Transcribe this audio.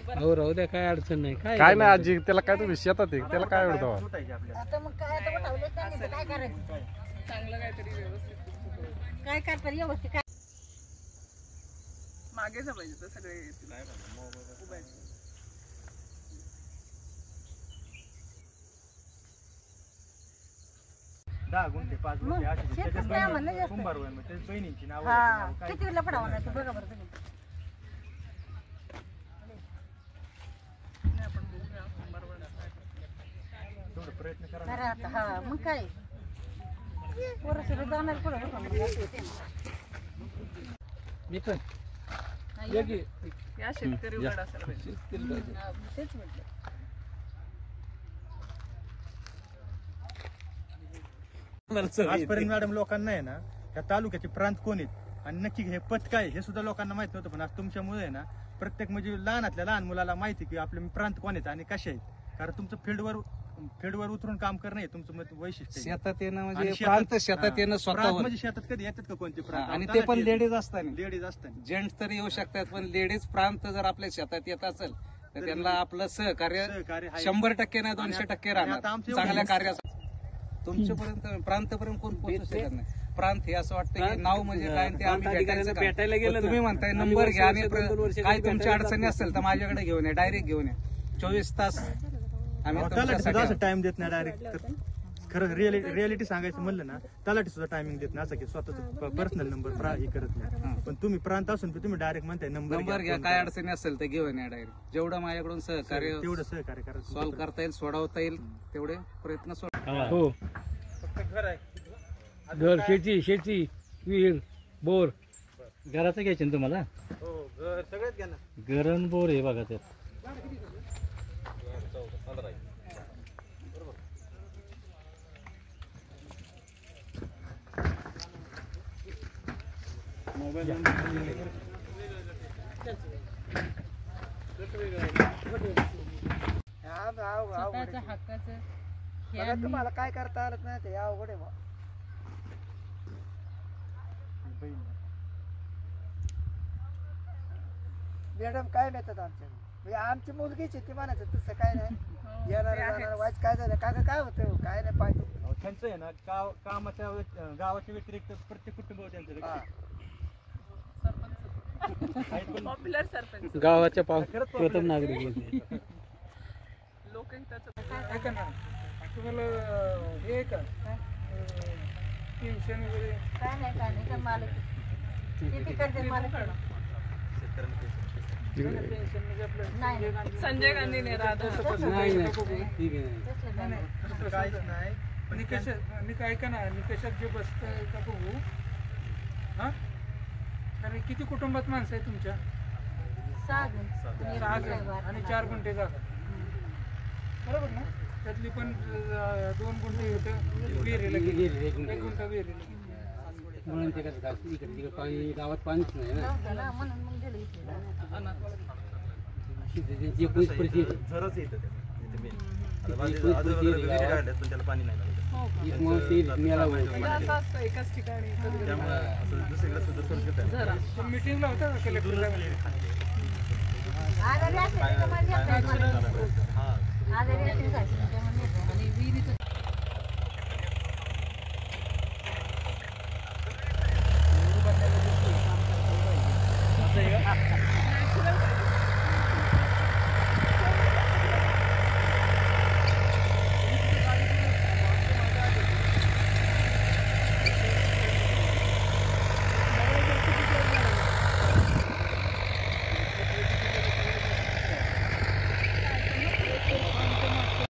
हो राहू द्या, काय अडचण नाही. काय नाही आजी, त्याला काय तुम्ही शेतात आहे त्याला काय आवडतं? आता मग काय आता उठवलेच नाही तर काय करायचं? चांगलं काहीतरी व्यवस्थित काय करतात व्यवस्थित काय? मागे जा पाहिजे तर सगळे येतील. उभायचे. 10 गुंठे 5 गुंठे अशी त्याच्यात कुंभार होईल, मग त्याच्या बहिणींची नाव किती वेळा पडावं नाही बघा बरं तुम्ही. आपण बघूया बरोबर थोडं प्रयत्न करा. करा आता. हा मग काय पोरं सगळं जाणार पुढं बघा मग. मी पण या शेतकरी उघड असायला पाहिजे. तेच म्हटलं. आजपर्यंत मॅडम लोकांना आहे ना या तालुक्याचे प्रांत कोण आहेत आणि नक्की हे पद काय हे सुद्धा लोकांना माहित नव्हतं, पण आज तुमच्यामुळे आहे ना प्रत्येक म्हणजे लहानातल्या लहान मुलाला माहिती की आपले प्रांत कोण आहेत आणि कसे आहेत. कारण तुमचं फील्डवर उतरून काम करणं हे तुमचं वैशिष्ट्य आहे. शेतात येणं आणि म्हणजे प्रांत शेतात येणं प्रांत स्वतःवर म्हणजे शेतात कधी येतात का कोणते प्रांत? आणि ते पण लेडीज असताना. लेडीज असताना जेंट्स तर येऊ शकतात, पण लेडीज प्रांत जर आपल्या शेतात येत असेल तर त्यांना आपलं सहकार्य सहकार्य आहे. 100% नाही 200% राहणार आता आमचं चांगल्या एवढं- कार्यासाठी. तुमच्यापर्यंत प्रांतपर्यंत कोण पोहोचू शकत नाही. प्रांत हे असं वाटतं की नाव म्हणजे काय ते आम्ही भेटायला गेलो. तुम्ही म्हणताय नंबर घ्या आणि काय तुमच्या अडचणी असेल तर माझ्याकडे घेऊन या, डायरेक्ट घेऊन या. 24 तास आम्ही तलाठी तुमच्यासाठी सुद्धा असं टाइम देत नाही डायरेक्ट. खरं रिअलिटी सांगायचं म्हणलं ना, तलाठी सुद्धा टायमिंग देत नाही असं की स्वतःच पर्सनल नंबर हे करत नाही. पण तुम्ही प्रांत असून तुम्ही डायरेक्ट म्हणताय नंबर घ्या, काय अडचणी असेल तर घेऊन या डायरेक्ट. जेवढं माझ्याकडून सहकार्य तेवढं सहकार्य करा. सॉल्व्ह करता येईल, सोडवता येईल तेवढे प्रयत्न हो. घर आहे, घर, शेती, विहीर, बोर. घराचं घ्यायचं ना तुम्हाला? हो घर सगळंच घ्या ना. घर आणि बोर आहे बघा त्यात. स्वतःच्या हक्काचं तुम्हाला काय करता आलं नाही ते अवघड आहे. मॅडम काय नेतात आमच्या म्हणजे आमची मुलगीची ती म्हणायचं तसं काय नाही. येणार जाणार वाच काय झालं काय होतं काय नाही पाहिजे. त्यांचं आहे ना कामाच्या गावाच्या व्यतिरिक्त प्रत्येक कुटुंब त्यांचं पॉप्युलर सरपंच गावाच्या प्रथम नागरिक. लोकहिताचं ऐका ना तुम्हाला हे का पेन्शन वगैरे काय नाही तर मालक किती करते मालक पेन्शन म्हणजे आपलं नाही संजय गांधीने राधा काहीच नाही. ऐका ना निकषात जे बसतं का बघू. हा आणि किती कुटुंबात माणसं आहे तुमच्या? 6 जण. 6 जण आणि 4 गुंठे जागा बरोबर ना. त्यातली पण 2 गुंठे होतं विहिरीला गेली, 1 गुंठा विहिरीला गेली. म्हणून ते कसं इकडे पाणी गावात पाणीच नाही ना. नव्हतं म्हणून मग गेलं इथे. 19% झरच येतं ते. म्हणजे असं असतं एकाच ठिकाणी जरा मीटिंगला होता का कलेक्टरला? आजारी असले तर मग येत नाही. आजारी असले तर आणि विहिरीचं